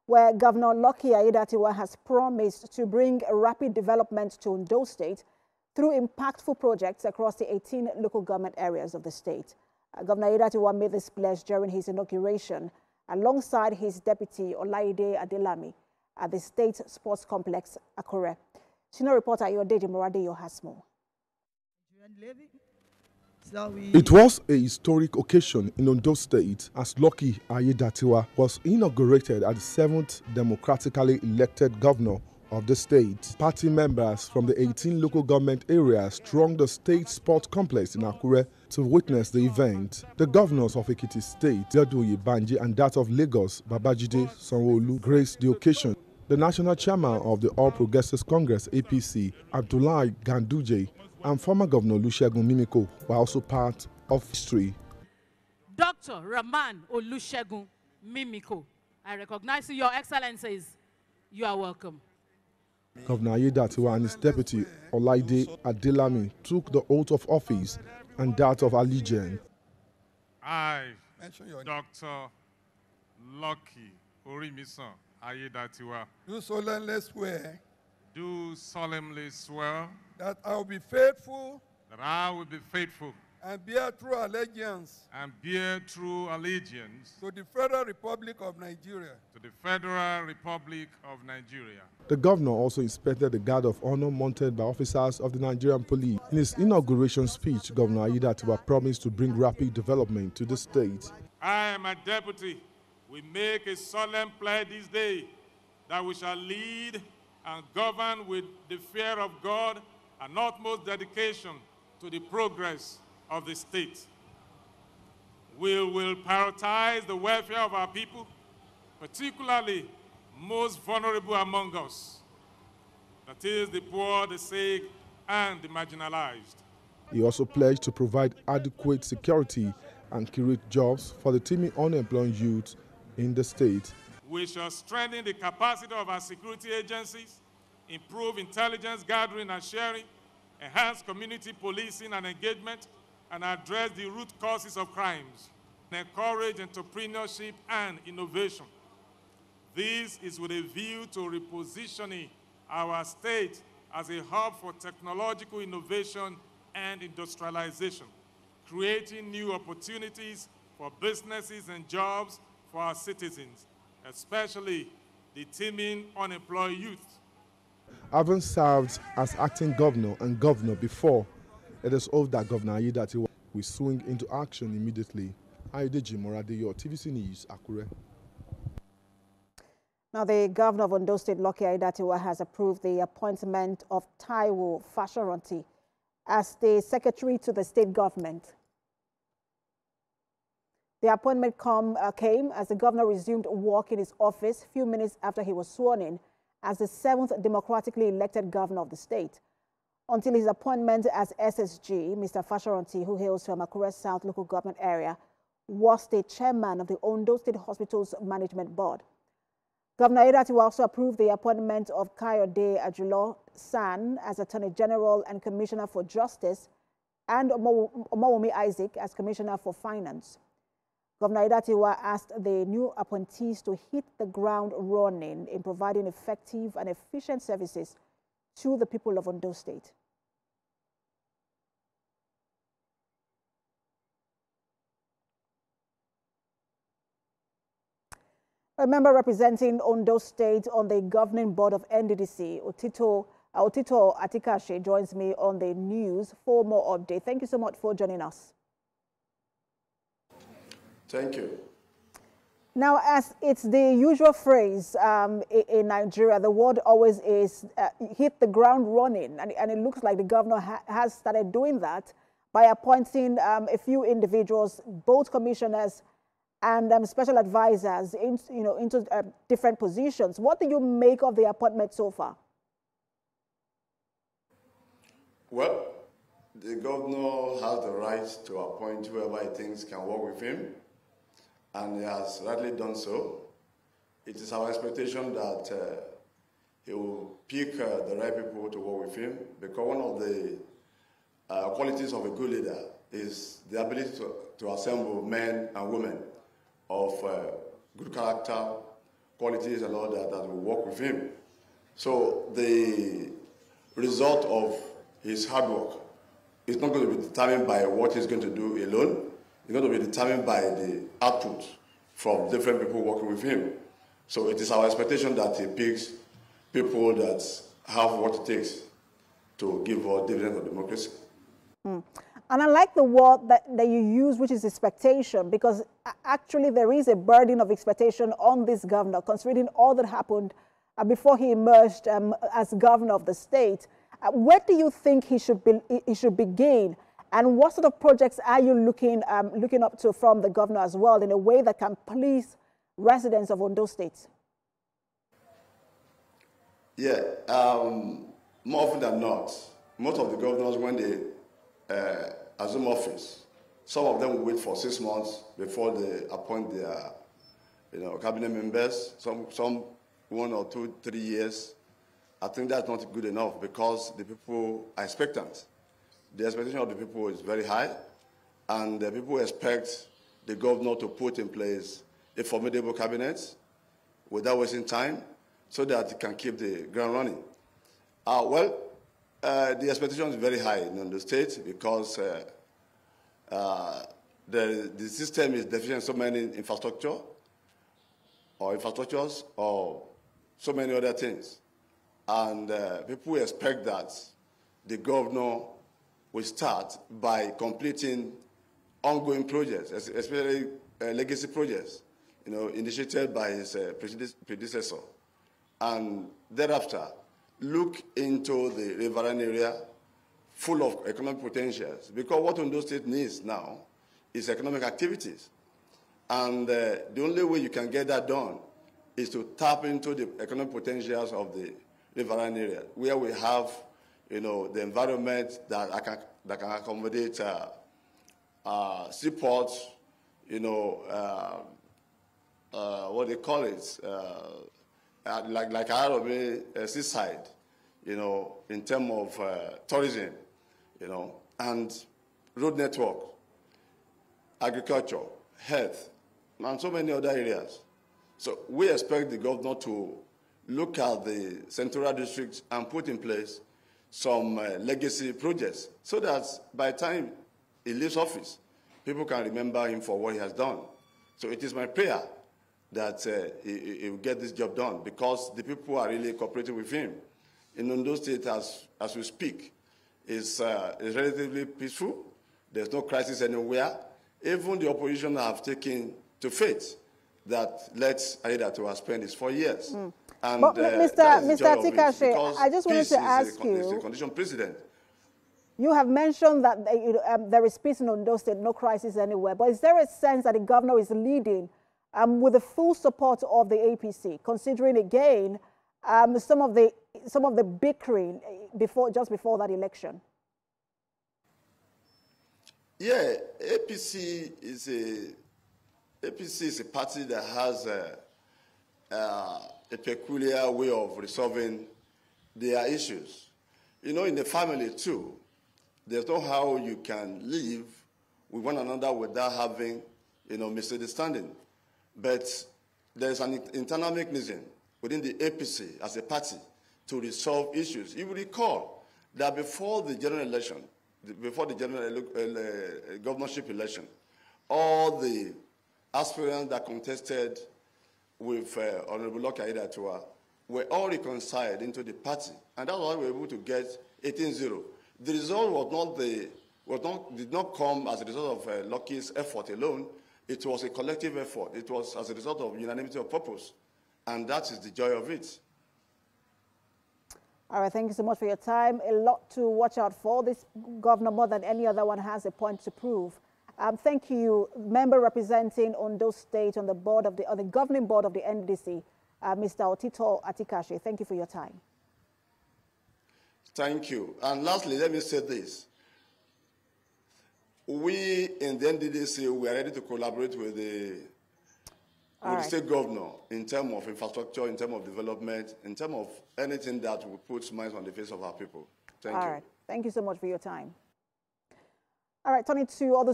where Governor Lucky Aiyedatiwa has promised to bring rapid development to Ondo State through impactful projects across the 18 local government areas of the state. Governor Aiyedatiwa made this pledge during his inauguration alongside his deputy Aiyedatiwa at the State Sports Complex, Akure. Senior reporter Aiyedatiwa has more. It was a historic occasion in Ondo State as Lucky Aiyedatiwa was inaugurated as the 7th democratically elected governor of the state. Party members from the 18 local government areas thronged the State Sports Complex in Akure to witness the event. The governors of Ekiti State, Aiyedatiwa Banji, and that of Lagos, Babajide Sanwo-Olu, graced the occasion. The national chairman of the All Progressives Congress, APC, Abdullahi Ganduje, and former Governor Olusegun Mimiko were also part of history. Dr. Rahman Olusegun Mimiko, I recognize you, Your Excellencies. You are welcome. Governor Aiyedatiwa and his deputy Aiyedatiwa took the oath of office and that of allegiance. I, Dr. Lucky Aiyedatiwa, do solemnly swear that I will be faithful and bear true allegiance to the Federal Republic of Nigeria. The governor also inspected the guard of honor mounted by officers of the Nigerian police. In his inauguration speech, Governor Aiyedatiwa promised to bring rapid development to the state. I and my deputy, we make a solemn pledge this day that we shall lead and govern with the fear of God and utmost dedication to the progress of the state. We will prioritize the welfare of our people, particularly most vulnerable among us, that is the poor, the sick, and the marginalized. He also pledged to provide adequate security and create jobs for the teeming unemployed youth in the state. We shall strengthen the capacity of our security agencies, improve intelligence gathering and sharing, enhance community policing and engagement, and address the root causes of crimes, and encourage entrepreneurship and innovation. This is with a view to repositioning our state as a hub for technological innovation and industrialization, creating new opportunities for businesses and jobs for our citizens, especially the teeming unemployed youth. Having served as acting governor and governor before, it is hoped that Governor Aiyedatiwa will swing into action immediately. Aiyedatiwa, TVC News, Akure. Now, the governor of Ondo State, Lucky Aiyedatiwa, has approved the appointment of Taiwo Fashoranti as the secretary to the state government. The appointment came as the governor resumed work in his office a few minutes after he was sworn in as the 7th democratically elected governor of the state. Until his appointment as SSG, Mr. Fashoranti, who hails from Akure South local government area, was the chairman of the Ondo State Hospital's Management Board. Governor Aiyedatiwa also approved the appointment of Kayode Ajulo San as Attorney General and Commissioner for Justice and Omowumi Isaac as Commissioner for Finance. Governor Aiyedatiwa asked the new appointees to hit the ground running in providing effective and efficient services to the people of Ondo State. A member representing Ondo State on the governing board of NDDC, Otito Atikashe, joins me on the news for more update. Thank you so much for joining us. Thank you. Now, as it's the usual phrase in Nigeria, the word always is hit the ground running. And it looks like the governor has started doing that by appointing a few individuals, both commissioners and special advisors into different positions. What do you make of the appointment so far? Well, the governor has the right to appoint whoever he thinks can work with him, and he has rightly done so. It is our expectation that he will pick the right people to work with him, because one of the qualities of a good leader is the ability to assemble men and women of good character, qualities and all that will work with him. So the result of his hard work is not going to be determined by what he's going to do alone. It's going to be determined by the output from different people working with him. So it is our expectation that he picks people that have what it takes to give us dividend of democracy. And I like the word that you use, which is expectation, because actually there is a burden of expectation on this governor, considering all that happened before he emerged as governor of the state. Where do you think he should begin? And what sort of projects are you looking up to from the governor as well, in a way that can please residents of Ondo State? Yeah, more often than not, most of the governors, when they assume office, some of them will wait for 6 months before they appoint their cabinet members, some 1 or 2, 3 years. I think that's not good enough because the people are expectant. The expectation of the people is very high, and the people expect the governor to put in place a formidable cabinet without wasting time so that it can keep the ground running. The expectation is very high in the state because the system is deficient in so many infrastructures or so many other things. And people expect that the governor will start by completing ongoing projects, especially legacy projects, initiated by his predecessor. And thereafter, look into the riverine area full of economic potentials, because what Ondo State needs now is economic activities. And the only way you can get that done is to tap into the economic potentials of the riverine area, where we have, the environment that can accommodate seaports, what they call it, like Arabi seaside, in terms of tourism, and road network, agriculture, health, and so many other areas. So we expect the governor to look at the central districts and put in place some legacy projects so that by the time he leaves office, people can remember him for what he has done. So it is my prayer that he will get this job done because the people are really cooperating with him. In Ondo State, as we speak, is relatively peaceful. There's no crisis anywhere. Even the opposition have taken to faith that let Aiyedatiwa spend his 4 years. And but Mr. Atikashi, I just wanted to ask you, is the condition precedent. You have mentioned that there is peace in Ondo State, no crisis anywhere. But is there a sense that the governor is leading with the full support of the APC, considering again some of the bickering just before that election? Yeah, APC is a party that has a peculiar way of resolving their issues. In the family too, there's no how you can live with one another without having, misunderstanding. But there's an internal mechanism within the APC as a party to resolve issues. You will recall that before the general election, before the general governorship election, all the aspirants that contested with Honorable Aiyedatiwa were all reconciled into the party, and that's why we were able to get 18-0. The result did not come as a result of Lucky's effort alone. It was a collective effort. It was as a result of unanimity of purpose, and that is the joy of it. All right, thank you so much for your time. A lot to watch out for. This governor, more than any other one, has a point to prove. Thank you, member representing Ondo State on the governing board of the NDC, Mr. Otito Atikashi. Thank you for your time. Thank you. And lastly, let me say this. We in the NDC, we are ready to collaborate with the state governor in terms of infrastructure, in terms of development, in terms of anything that will put smiles on the face of our people. Thank you. All right. Thank you so much for your time. All right, turning to other